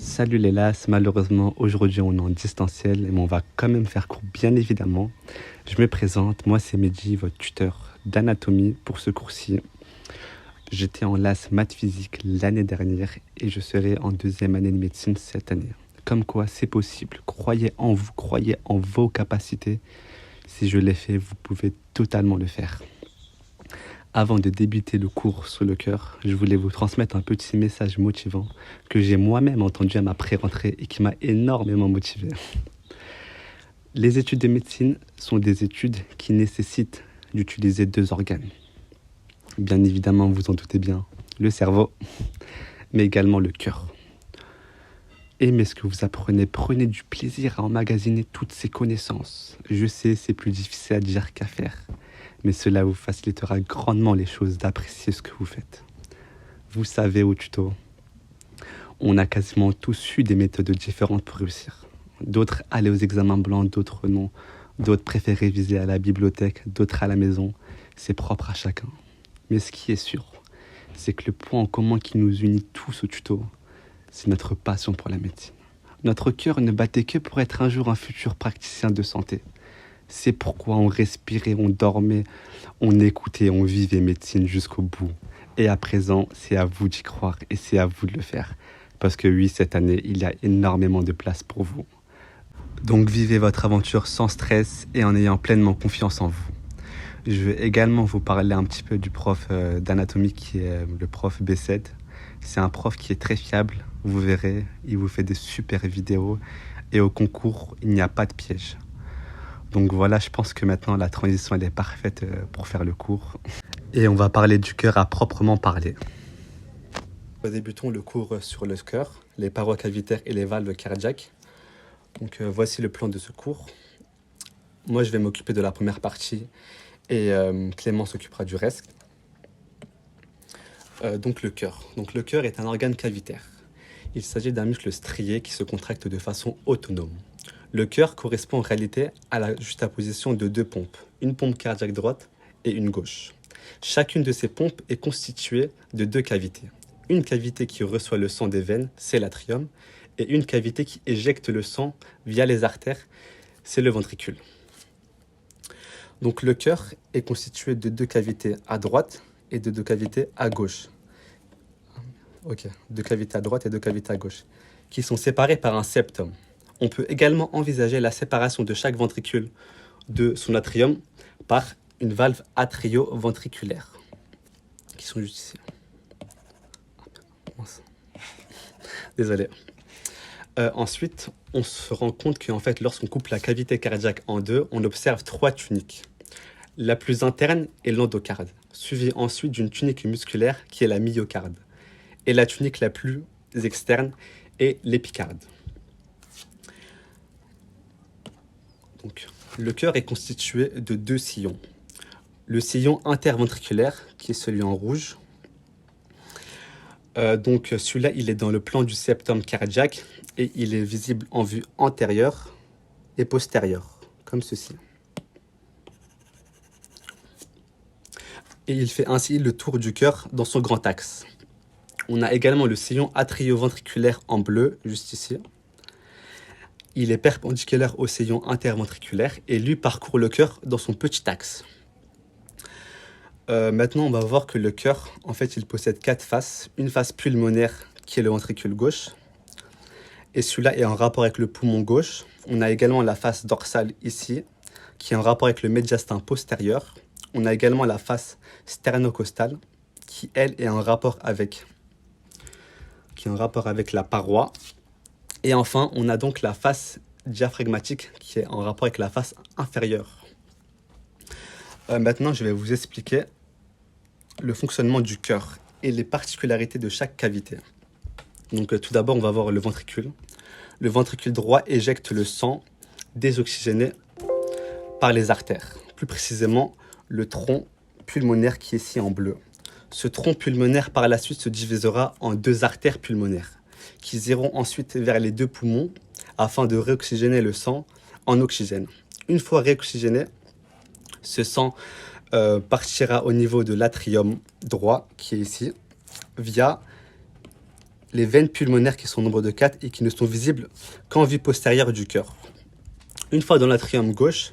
Salut les lasses, malheureusement aujourd'hui on est en distanciel mais on va quand même faire court bien évidemment. Je me présente, moi c'est Mehdi, votre tuteur d'anatomie pour ce cours-ci. J'étais en LAS maths physique l'année dernière et je serai en deuxième année de médecine cette année. Comme quoi c'est possible, croyez en vous, croyez en vos capacités. Si je l'ai fait, vous pouvez totalement le faire. Avant de débuter le cours sur le cœur, je voulais vous transmettre un petit message motivant que j'ai moi-même entendu à ma pré-rentrée et qui m'a énormément motivé. Les études de médecine sont des études qui nécessitent d'utiliser deux organes. Bien évidemment, vous en doutez bien, le cerveau, mais également le cœur. Aimez ce que vous apprenez, prenez du plaisir à emmagasiner toutes ces connaissances. Je sais, c'est plus difficile à dire qu'à faire, mais cela vous facilitera grandement les choses d'apprécier ce que vous faites. Vous savez au tuto, on a quasiment tous eu des méthodes différentes pour réussir. D'autres allaient aux examens blancs, d'autres non. D'autres préfèrent réviser à la bibliothèque, d'autres à la maison. C'est propre à chacun. Mais ce qui est sûr, c'est que le point en commun qui nous unit tous au tuto, c'est notre passion pour la médecine. Notre cœur ne battait que pour être un jour un futur praticien de santé. C'est pourquoi on respirait, on dormait, on écoutait, on vivait médecine jusqu'au bout. Et à présent, c'est à vous d'y croire et c'est à vous de le faire. Parce que oui, cette année, il y a énormément de place pour vous. Donc vivez votre aventure sans stress et en ayant pleinement confiance en vous. Je vais également vous parler un petit peu du prof d'anatomie qui est le prof B7. C'est un prof qui est très fiable, vous verrez, il vous fait des super vidéos et au concours, il n'y a pas de piège. Donc voilà, je pense que maintenant la transition elle est parfaite pour faire le cours. Et on va parler du cœur à proprement parler. Débutons le cours sur le cœur, les parois cavitaires et les valves cardiaques. Donc voici le plan de ce cours. Moi je vais m'occuper de la première partie et Clément s'occupera du reste. Donc le cœur. Donc le cœur est un organe cavitaire. Il s'agit d'un muscle strié qui se contracte de façon autonome. Le cœur correspond en réalité à la juxtaposition de deux pompes, une pompe cardiaque droite et une gauche. Chacune de ces pompes est constituée de deux cavités. Une cavité qui reçoit le sang des veines, c'est l'atrium, et une cavité qui éjecte le sang via les artères, c'est le ventricule. Donc le cœur est constitué de deux cavités à droite et de deux cavités à gauche. Ok, deux cavités à droite et deux cavités à gauche, qui sont séparées par un septum. On peut également envisager la séparation de chaque ventricule de son atrium par une valve atrio-ventriculaire, qui sont juste ici. Désolé. Ensuite, on se rend compte qu'en fait, lorsqu'on coupe la cavité cardiaque en deux, on observe trois tuniques. La plus interne est l'endocarde, suivie ensuite d'une tunique musculaire qui est la myocarde. Et la tunique la plus externe est l'épicarde. Donc, le cœur est constitué de deux sillons. Le sillon interventriculaire, qui est celui en rouge. Donc celui-là, il est dans le plan du septum cardiaque et il est visible en vue antérieure et postérieure, comme ceci. Et il fait ainsi le tour du cœur dans son grand axe. On a également le sillon atrio-ventriculaire en bleu, juste ici. Il est perpendiculaire au sillon interventriculaire et lui parcourt le cœur dans son petit axe. Maintenant, on va voir que le cœur, en fait, il possède quatre faces. Une face pulmonaire qui est le ventricule gauche. Et celui-là est en rapport avec le poumon gauche. On a également la face dorsale ici, qui est en rapport avec le médiastin postérieur. On a également la face sternocostale, qui elle est en rapport avec la paroi. Et enfin, on a donc la face diaphragmatique, qui est en rapport avec la face inférieure. Maintenant, je vais vous expliquer le fonctionnement du cœur et les particularités de chaque cavité. Donc tout d'abord, on va voir le ventricule. Le ventricule droit éjecte le sang désoxygéné par les artères. Plus précisément, le tronc pulmonaire qui est ici en bleu. Ce tronc pulmonaire, par la suite, se divisera en deux artères pulmonaires qui iront ensuite vers les deux poumons afin de réoxygéner le sang en oxygène. Une fois réoxygéné, ce sang partira au niveau de l'atrium droit, qui est ici, via les veines pulmonaires qui sont au nombre de 4 et qui ne sont visibles qu'en vue postérieure du cœur. Une fois dans l'atrium gauche,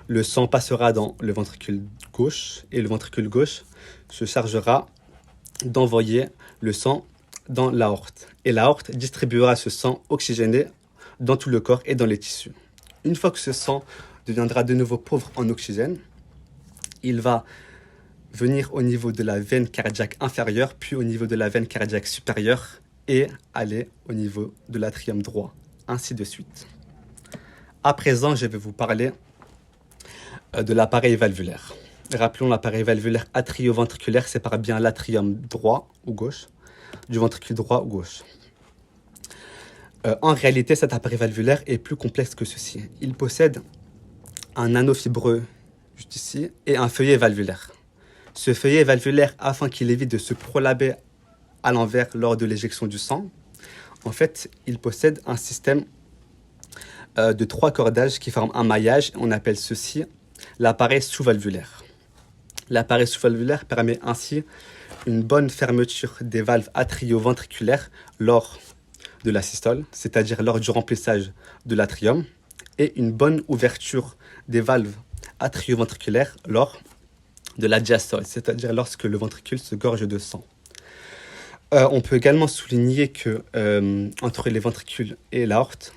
le sang passera dans le ventricule gauche et le ventricule gauche se chargera d'envoyer le sang dans l'aorte. Et l'aorte distribuera ce sang oxygéné dans tout le corps et dans les tissus. Une fois que ce sang deviendra de nouveau pauvre en oxygène, il va venir au niveau de la veine cardiaque inférieure, puis au niveau de la veine cardiaque supérieure et aller au niveau de l'atrium droit, ainsi de suite. À présent, je vais vous parler de l'appareil valvulaire. Rappelons, l'appareil valvulaire atrioventriculaire sépare bien l'atrium droit ou gauche du ventricule droit ou gauche. En réalité, cet appareil valvulaire est plus complexe que ceci. Il possède un anneau fibreux, juste ici, et un feuillet valvulaire. Ce feuillet valvulaire, afin qu'il évite de se prolaber à l'envers lors de l'éjection du sang, en fait, il possède un système de 3 cordages qui forment un maillage. On appelle ceci l'appareil sous-valvulaire. L'appareil sous-valvulaire permet ainsi une bonne fermeture des valves atrioventriculaires lors de la systole, c'est-à-dire lors du remplissage de l'atrium, et une bonne ouverture des valves atrioventriculaires lors de la diastole, c'est-à-dire lorsque le ventricule se gorge de sang. On peut également souligner que entre les ventricules et l'aorte,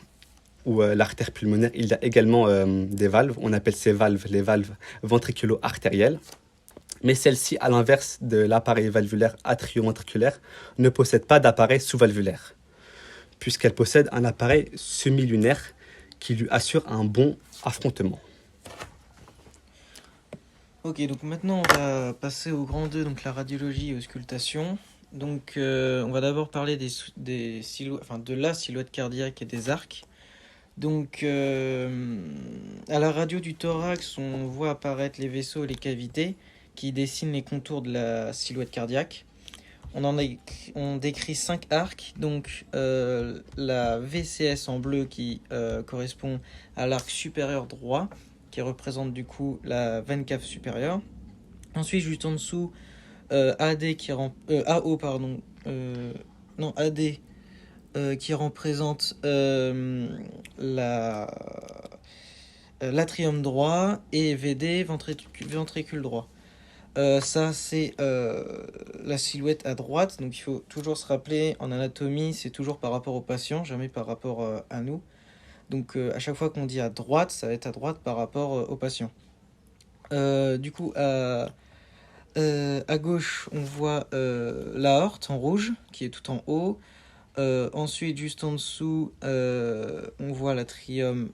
ou l'artère pulmonaire, il y a également des valves. On appelle ces valves les valves ventriculo-artérielles. Mais celles-ci, à l'inverse de l'appareil valvulaire atrioventriculaire, ne possèdent pas d'appareil sous-valvulaire, puisqu'elle possède un appareil semi-lunaire qui lui assure un bon affrontement. Ok, donc maintenant on va passer au grand 2, donc la radiologie et auscultation. Donc on va d'abord parler de la silhouette cardiaque et des arcs. Donc à la radio du thorax, on voit apparaître les vaisseaux et les cavités qui dessinent les contours de la silhouette cardiaque. On décrit 5 arcs, donc la VCS en bleu qui correspond à l'arc supérieur droit, qui représente du coup la veine cave supérieure. Ensuite, juste en dessous, AD qui AO pardon, AD qui représente l'atrium droit, et VD ventricule droit. Ça c'est la silhouette à droite, donc il faut toujours se rappeler en anatomie, c'est toujours par rapport au patient, jamais par rapport à nous. Donc à chaque fois qu'on dit à droite, ça va être à droite par rapport au patient. Du coup, à gauche, on voit l'aorte en rouge, qui est tout en haut. Ensuite, juste en dessous, on voit l'atrium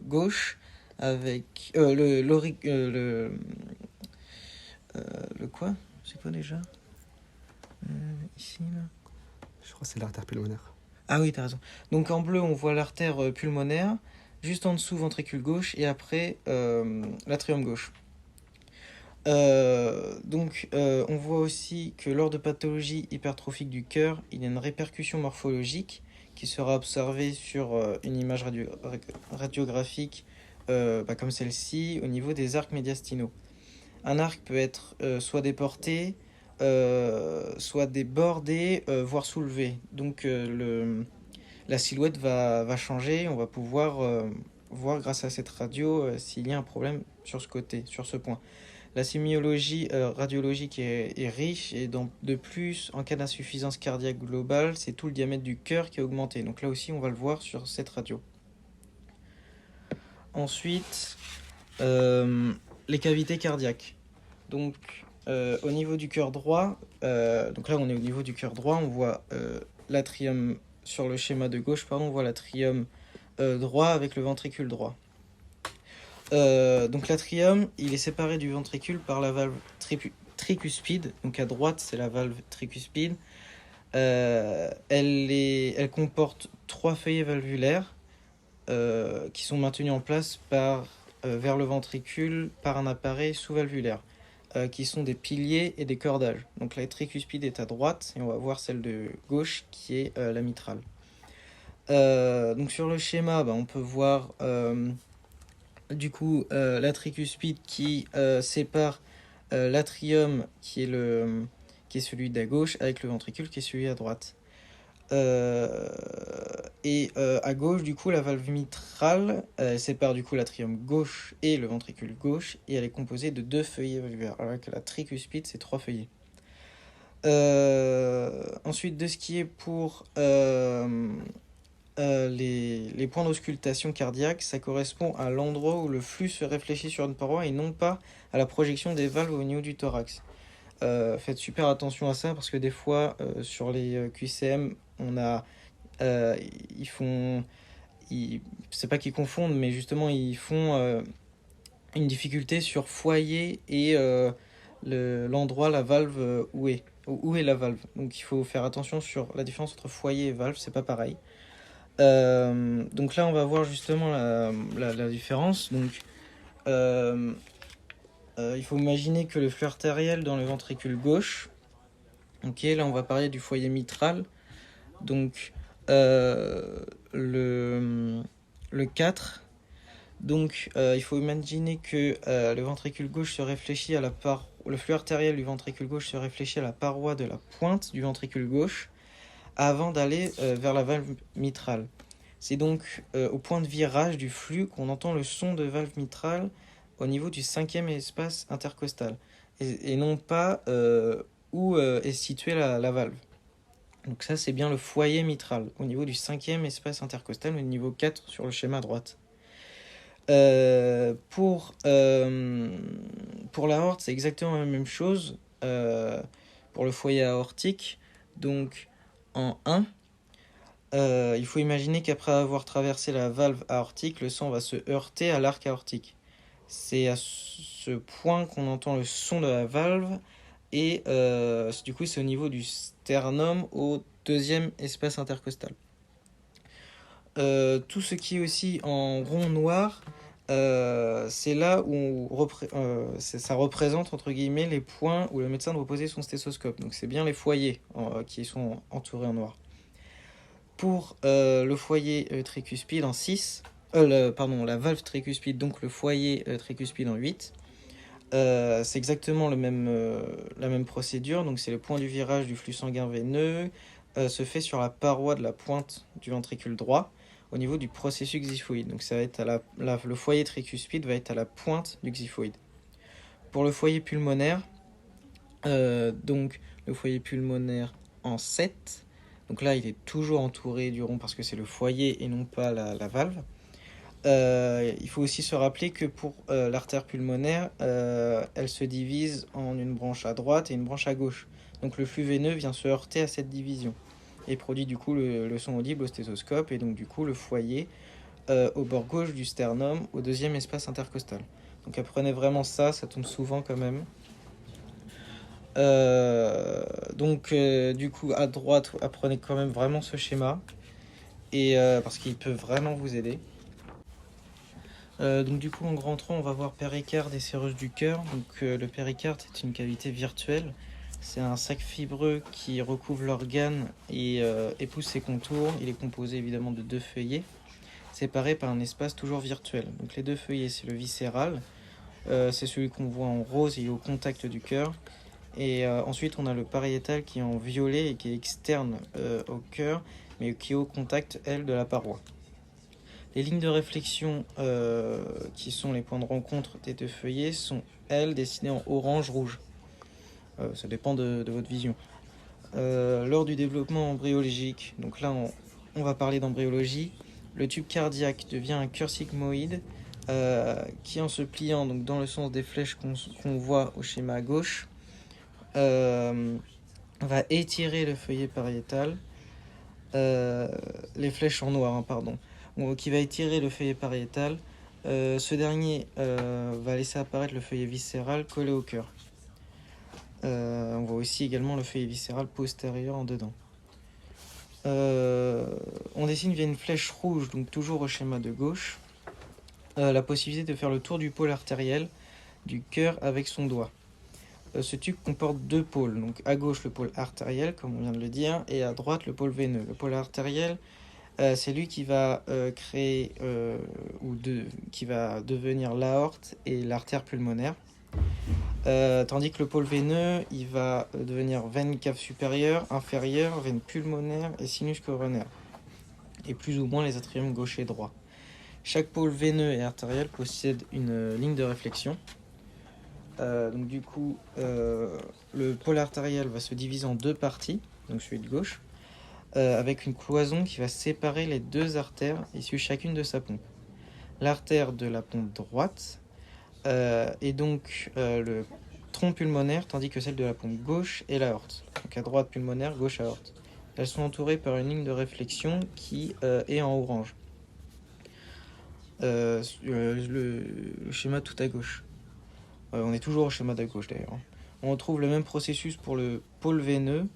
gauche, avec le quoi? C'est quoi déjà ici, là? Je crois que c'est l'artère pulmonaire. Ah oui, t'as raison. Donc en bleu, on voit l'artère pulmonaire, juste en dessous, ventricule gauche, et après, l'atrium gauche. On voit aussi que lors de pathologies hypertrophiques du cœur, il y a une répercussion morphologique qui sera observée sur une image radiographique comme celle-ci, au niveau des arcs médiastinaux. Un arc peut être soit déporté, soit débordé, voire soulevé. Donc la silhouette va changer. On va pouvoir voir grâce à cette radio s'il y a un problème sur ce côté, sur ce point. La sémiologie radiologique est riche, et de plus, en cas d'insuffisance cardiaque globale, c'est tout le diamètre du cœur qui est augmenté. Donc là aussi, on va le voir sur cette radio. Ensuite, les cavités cardiaques. Donc au niveau du cœur droit, donc là on est au niveau du cœur droit, on voit l'atrium sur le schéma de gauche, on voit l'atrium droit avec le ventricule droit. Donc l'atrium, il est séparé du ventricule par la valve tricuspide. Donc à droite, c'est la valve tricuspide. Elle comporte 3 feuillets valvulaires qui sont maintenus en place vers le ventricule par un appareil sous-valvulaire, qui sont des piliers et des cordages. Donc la tricuspide est à droite, et on va voir celle de gauche qui est la mitrale. Donc sur le schéma, on peut voir du coup la tricuspide qui sépare l'atrium qui est celui d'à gauche avec le ventricule qui est celui à droite. Euh, à gauche, du coup, la valve mitrale sépare du coup l'atrium gauche et le ventricule gauche, et elle est composée de 2 feuillets valvulaires, alors que la tricuspide, c'est 3 feuillets. Ensuite, de ce qui est pour les points d'auscultation cardiaque, ça correspond à l'endroit où le flux se réfléchit sur une paroi et non pas à la projection des valves au niveau du thorax. Faites super attention à ça parce que des fois, sur les QCM, on a, euh, ils font, c'est pas qu'ils confondent, mais justement ils font une difficulté sur foyer et l'endroit, la valve où est la valve. Donc il faut faire attention sur la différence entre foyer et valve, c'est pas pareil. Donc là, on va voir justement la différence. Donc, euh, il faut imaginer que le flux artériel dans le ventricule gauche. Ok, là, on va parler du foyer mitral. Donc, le 4. Donc, il faut imaginer que le ventricule gauche se réfléchit à le flux artériel du ventricule gauche se réfléchit à la paroi de la pointe du ventricule gauche avant d'aller vers la valve mitrale. C'est donc au point de virage du flux qu'on entend le son de valve mitrale au niveau du 5e espace intercostal et non pas où est située la valve. Donc ça, c'est bien le foyer mitral au niveau du 5e espace intercostal, au niveau 4 sur le schéma à droite. Pour l'aorte, c'est exactement la même chose pour le foyer aortique. Donc en 1, il faut imaginer qu'après avoir traversé la valve aortique, le sang va se heurter à l'arc aortique. C'est à ce point qu'on entend le son de la valve et du coup c'est au niveau du sternum au 2e espace intercostal. Tout ce qui est aussi en rond noir, c'est là où ça représente entre guillemets les points où le médecin doit poser son stéthoscope. Donc c'est bien les foyers qui sont entourés en noir. Pour le foyer tricuspide en 6, la valve tricuspide, donc le foyer tricuspide en 8, c'est exactement la même procédure. Donc c'est le point du virage du flux sanguin veineux, se fait sur la paroi de la pointe du ventricule droit au niveau du processus xiphoïde. Donc ça va être le foyer tricuspide va être à la pointe du xiphoïde. Pour le foyer pulmonaire, donc le foyer pulmonaire en 7, donc là il est toujours entouré du rond parce que c'est le foyer et non pas la valve. Il faut aussi se rappeler que pour l'artère pulmonaire, elle se divise en une branche à droite et une branche à gauche. Donc le flux veineux vient se heurter à cette division et produit du coup le son audible au stéthoscope et donc du coup le foyer au bord gauche du sternum au 2e espace intercostal. Donc apprenez vraiment ça tombe souvent quand même. Du coup à droite, apprenez quand même vraiment ce schéma et parce qu'il peut vraiment vous aider. Donc du coup en rentrant on va voir péricarde et séreuse du cœur. Donc le péricarde est une cavité virtuelle. C'est un sac fibreux qui recouvre l'organe et épouse ses contours. Il est composé évidemment de 2 feuillets, séparés par un espace toujours virtuel. Donc les 2 feuillets, c'est le viscéral, c'est celui qu'on voit en rose et au contact du cœur. Et ensuite on a le pariétal qui est en violet et qui est externe au cœur, mais qui est au contact, elle, de la paroi. Les lignes de réflexion qui sont les points de rencontre des 2 feuillets sont, elles, dessinées en orange-rouge. Ça dépend de votre vision. Lors du développement embryologique, donc là on va parler d'embryologie, le tube cardiaque devient un cœur sigmoïde qui, en se pliant donc, dans le sens des flèches qu'on voit au schéma à gauche, va étirer le feuillet pariétal, les flèches en noir, hein, pardon, qui va étirer le feuillet pariétal. Ce dernier va laisser apparaître le feuillet viscéral collé au cœur. On voit aussi également le feuillet viscéral postérieur en dedans. On dessine via une flèche rouge, donc toujours au schéma de gauche, la possibilité de faire le tour du pôle artériel du cœur avec son doigt. Ce tube comporte 2 pôles, donc à gauche le pôle artériel, comme on vient de le dire, et à droite le pôle veineux. Le pôle artériel, c'est lui qui va créer qui va devenir l'aorte et l'artère pulmonaire. Tandis que le pôle veineux, il va devenir veine cave supérieure, inférieure, veine pulmonaire et sinus coronaire, et plus ou moins les atriums gauche et droit. Chaque pôle veineux et artériel possède une ligne de réflexion. Donc du coup, le pôle artériel va se diviser en deux parties, donc celui de gauche, avec une cloison qui va séparer les deux artères issues chacune de sa pompe. L'artère de la pompe droite est donc le tronc pulmonaire, tandis que celle de la pompe gauche est l'aorte. Donc à droite pulmonaire, gauche aorte. Elles sont entourées par une ligne de réflexion qui est en orange. Le schéma tout à gauche. On est toujours au schéma d'à gauche d'ailleurs. On retrouve le même processus pour le pôle veineux,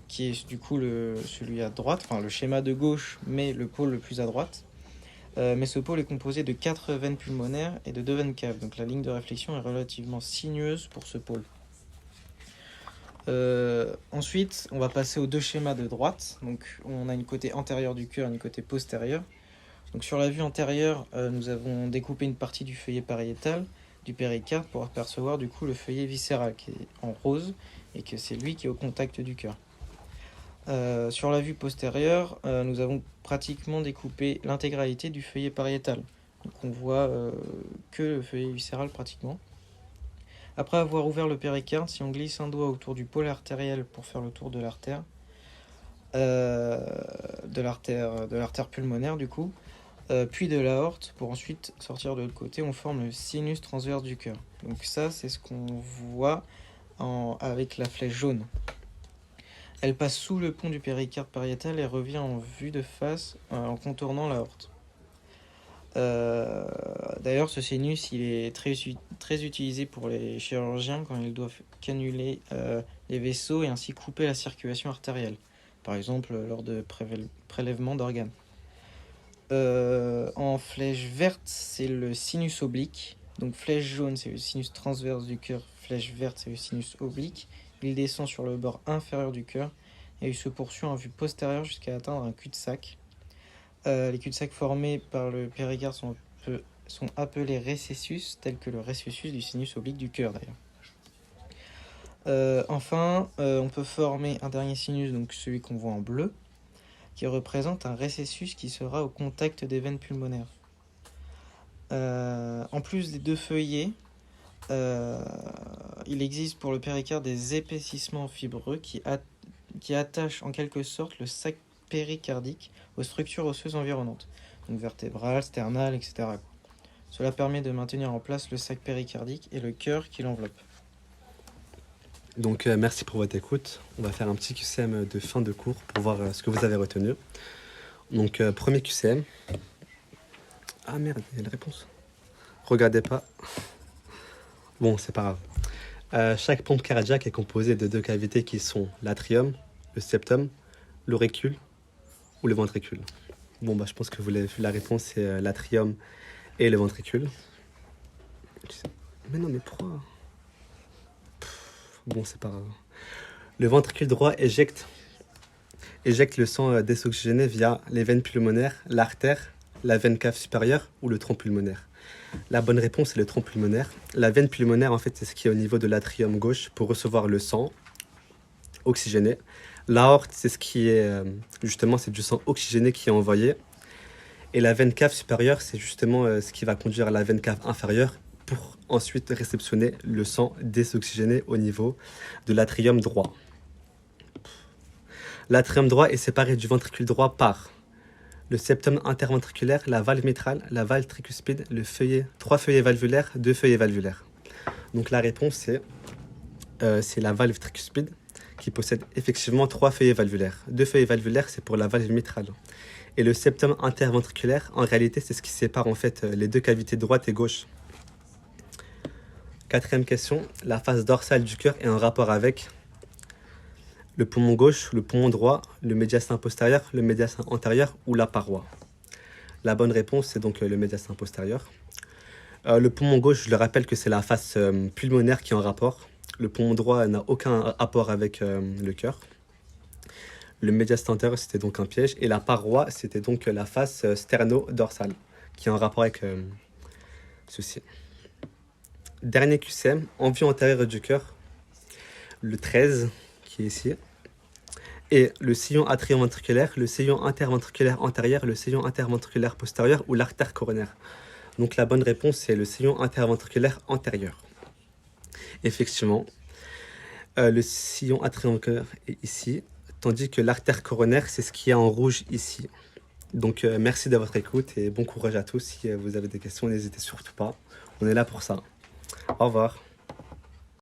qui est du coup celui à droite, enfin le schéma de gauche, mais le pôle le plus à droite. Mais ce pôle est composé de 4 veines pulmonaires et de 2 veines caves, donc la ligne de réflexion est relativement sinueuse pour ce pôle. Ensuite, on va passer aux deux schémas de droite. Donc, on a une côté antérieure du cœur et une côté postérieure. Donc, sur la vue antérieure, nous avons découpé une partie du feuillet pariétal du péricarde pour apercevoir du coup le feuillet viscéral qui est en rose et que c'est lui qui est au contact du cœur. Sur la vue postérieure, nous avons pratiquement découpé l'intégralité du feuillet pariétal. Donc on voit que le feuillet viscéral pratiquement. Après avoir ouvert le péricarde, si on glisse un doigt autour du pôle artériel pour faire le tour de l'artère, de l'artère pulmonaire du coup, puis de l'aorte pour ensuite sortir de l'autre côté, on forme le sinus transverse du cœur. Donc ça, c'est ce qu'on voit avec la flèche jaune. Elle passe sous le pont du péricarde pariétal et revient en vue de face en contournant l'aorte. D'ailleurs, ce sinus il est très utilisé pour les chirurgiens quand ils doivent cannuler les vaisseaux et ainsi couper la circulation artérielle, par exemple lors de prélèvements d'organes. En flèche verte, c'est le sinus oblique. Donc flèche jaune, c'est le sinus transverse du cœur. Flèche verte, c'est le sinus oblique. Il descend sur le bord inférieur du cœur et il se poursuit en vue postérieure jusqu'à atteindre un cul-de-sac. Les cul-de-sac formés par le péricarde sont appelés récessus, tels que le récessus du sinus oblique du cœur d'ailleurs. Enfin, on peut former un dernier sinus, donc celui qu'on voit en bleu, qui représente un récessus qui sera au contact des veines pulmonaires. En plus des deux feuillets, il existe pour le péricarde des épaississements fibreux qui attachent en quelque sorte le sac péricardique aux structures osseuses environnantes, donc vertébrales, sternales, etc. Cela permet de maintenir en place le sac péricardique et le cœur qui l'enveloppe. Donc merci pour votre écoute. On va faire un petit QCM de fin de cours pour voir ce que vous avez retenu. Donc premier QCM. Ah merde, il y a la réponse. Regardez pas. Bon, c'est pas grave. Chaque pompe cardiaque est composée de deux cavités qui sont l'atrium, le septum, l'auricule ou le ventricule. Bon, bah je pense que vous l'avez vu, la réponse c'est l'atrium et le ventricule. Mais non, mais pourquoi? Bon, c'est pas grave. Le ventricule droit éjecte le sang désoxygéné via les veines pulmonaires, l'artère, la veine cave supérieure ou le tronc pulmonaire. La bonne réponse est le tronc pulmonaire. La veine pulmonaire, en fait, c'est ce qui est au niveau de l'atrium gauche pour recevoir le sang oxygéné. L'aorte, c'est ce qui est, justement, c'est du sang oxygéné qui est envoyé. Et la veine cave supérieure, c'est justement ce qui va conduire à la veine cave inférieure pour ensuite réceptionner le sang désoxygéné au niveau de l'atrium droit. L'atrium droit est séparé du ventricule droit par le septum interventriculaire, la valve mitrale, la valve tricuspide, trois feuillets valvulaires, deux feuillets valvulaires. Donc la réponse c'est la valve tricuspide qui possède effectivement trois feuillets valvulaires. Deux feuillets valvulaires, c'est pour la valve mitrale. Et le septum interventriculaire, en réalité, c'est ce qui sépare en fait les deux cavités droite et gauche. Quatrième question, la face dorsale du cœur est en rapport avec le poumon gauche, le poumon droit, le médiastin postérieur, le médiastin antérieur ou la paroi. La bonne réponse, c'est donc le médiastin postérieur. Le poumon gauche, je le rappelle que c'est la face pulmonaire qui est en rapport. Le poumon droit n'a aucun rapport avec le cœur. Le médiastin antérieur, c'était donc un piège. Et la paroi, c'était donc la face sterno-dorsale qui est en rapport avec ceci. dernier QCM, en vue antérieure du cœur, le 13, qui est ici, et le sillon atrioventriculaire, le sillon interventriculaire antérieur, le sillon interventriculaire postérieur ou l'artère coronaire. Donc la bonne réponse, c'est le sillon interventriculaire antérieur. Effectivement, le sillon atrioventriculaire est ici, tandis que l'artère coronaire, c'est ce qui est en rouge ici. Donc merci de votre écoute et bon courage à tous. Si vous avez des questions, n'hésitez surtout pas. On est là pour ça. Au revoir.